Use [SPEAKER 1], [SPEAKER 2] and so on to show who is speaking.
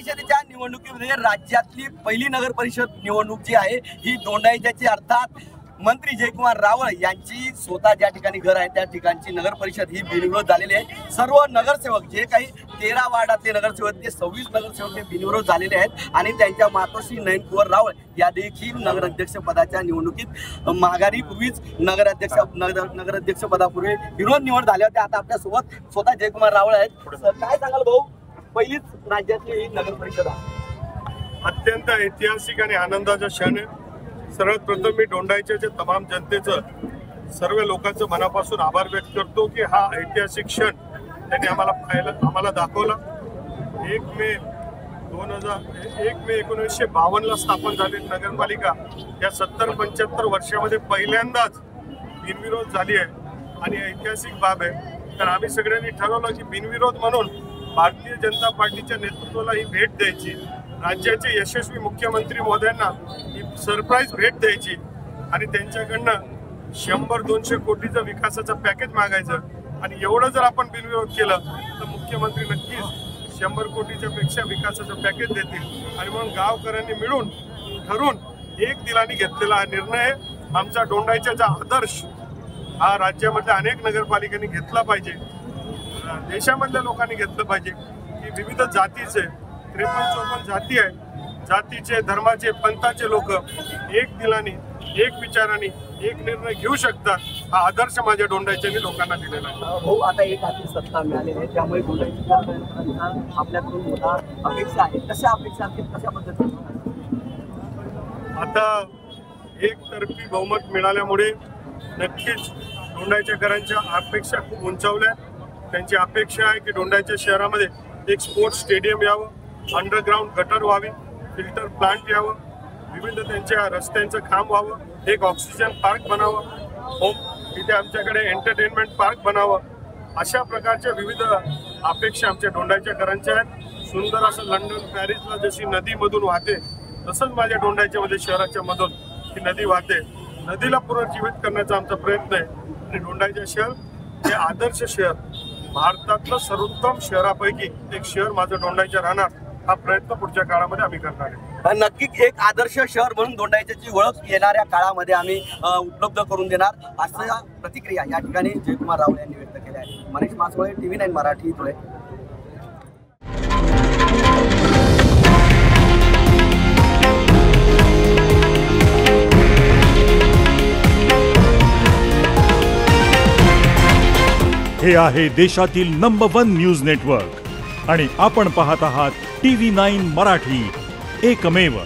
[SPEAKER 1] परिषदेच्या निवडणुकीमध्ये राज्यातली पहिली नगर परिषद निवडणूक जी आहे ही दोंडाईच्याची, अर्थात मंत्री जयकुमार रावळ यांची स्वतः ज्या ठिकाणी घर आहे त्या ठिकाणची नगर परिषद ही बिनविरोध झालेली आहे। सर्व नगरसेवक जे काही 13 वार्डातले नगरसेवक ते 26 नगरसेवक हे बिनविरोध झालेले आहेत आणि त्यांच्या मातोश्री नयन कुंवर रावळ या देखील नगराध्यक्ष पदाच्या निवडणुकीत माघारीपूर्वीच नगराध्यक्ष पदापूर्वी विरोध निवड झाले होते। आता आपल्यासोबत स्वतः जयकुमार रावळ आहेत। काय सांगाल भाऊ, पहिलीच राज्यातली ही नगर परिषद आहे,
[SPEAKER 2] अत्यंत ऐतिहासिक आणि आनंदाचा क्षण आहे। सर्वात प्रथम मी दोंडाईच्या तमाम जनतेचं, सर्व लोकांचं मनापासून आभार व्यक्त करतो की हा ऐतिहासिक क्षण त्यांनी आम्हाला दाखवला। 1 मे 1952 स्थापन झालेली नगरपालिका या 70-75 वर्षामध्ये पहिल्यांदाच बिनविरोध झाली आहे आणि ऐतिहासिक बाब आहे। तर आम्ही सगळ्यांनी ठरवलं की बिनविरोध म्हणून भारतीय जनता पार्टीच्या नेतृत्वाला ही भेट द्यायची, राज्याचे यशस्वी मुख्यमंत्री महोदयांना ही सरप्राईज भेट द्यायची आणि त्यांच्याकडनं 100-200 कोटीचं विकासाचं पॅकेज मागायचं। आणि एवढं जर आपण बिनविरोध केलं तर मुख्यमंत्री नक्कीच 100 कोटीच्या पेक्षा विकासाचं पॅकेज देतील। आणि म्हणून गावकऱ्यांनी मिळून ठरून एक दिलाने घेतलेला हा निर्णय आमचा दोंडाईचा आदर्श हा राज्यामधल्या अनेक नगरपालिकांनी घेतला पाहिजे, देशामधल्या लोकांनी घेतलं पाहिजे की विविध जातीचे 53-54 जाती आहेत, जातीचे, धर्माचे, पंथाचे लोक एक दिलाने, एक विचाराने एक निर्णय घेऊ शकतात। हा आदर्श माझ्या दोंडाईच्या लोकांना दिलेला आहे।
[SPEAKER 1] भाऊ, आता एक हाती सत्ता मिळालेली आहे, त्यामुळे दोंडाईच्या आपल्याकडून मोठा अपेक्षा आहे। कशा अपेक्षा आहेत, कशा पद्धतीने?
[SPEAKER 2] आता एकतर्फी बहुमत मिळाल्यामुळे नक्कीच दोंडाईच्याकरांच्या अपेक्षा खूप उंचावल्या। त्यांची अपेक्षा आहे की दोंडाईच्या शहरामध्ये एक स्पोर्ट्स स्टेडियम यावं, अंडरग्राउंड गटर व्हावी, फिल्टर प्लांट यावं, विविध त्यांच्या रस्त्यांचं काम व्हावं, एक ऑक्सिजन पार्क बनावं, इथे आमच्याकडे एंटरटेनमेंट पार्क बनावं, अशा प्रकारच्या विविध अपेक्षा आमच्या दोंडाईच्याकरांच्या आहेत। सुंदर असं लंडन पॅरिसला जशी नदीमधून वाहते तसंच माझ्या दोंडाईच्यामध्ये शहराच्या मधून ही नदी वाहते। नदीला पुनर्जीवित करण्याचा आमचा प्रयत्न आहे आणि दोंडाईचे शहर हे आदर्श शहर, भारतातलं सर्वोत्तम शहरापैकी एक शहर माझं दोंडाईच्या राहणार, हा प्रयत्न पुढच्या काळामध्ये आम्ही करणार आहे।
[SPEAKER 1] नक्कीच एक आदर्श शहर म्हणून दोंडाईच्याची ओळख येणाऱ्या काळामध्ये आम्ही उपलब्ध करून देणार, अशा प्रतिक्रिया या ठिकाणी जयकुमार रावळ यांनी व्यक्त केल्या आहे। मनीष मासोळे, TV9 मराठी, धुळे।
[SPEAKER 3] हे आहे देशातील नंबर 1 न्यूज नेटवर्क आणि आपण पाहत आहात TV9 मराठी, एकमेव।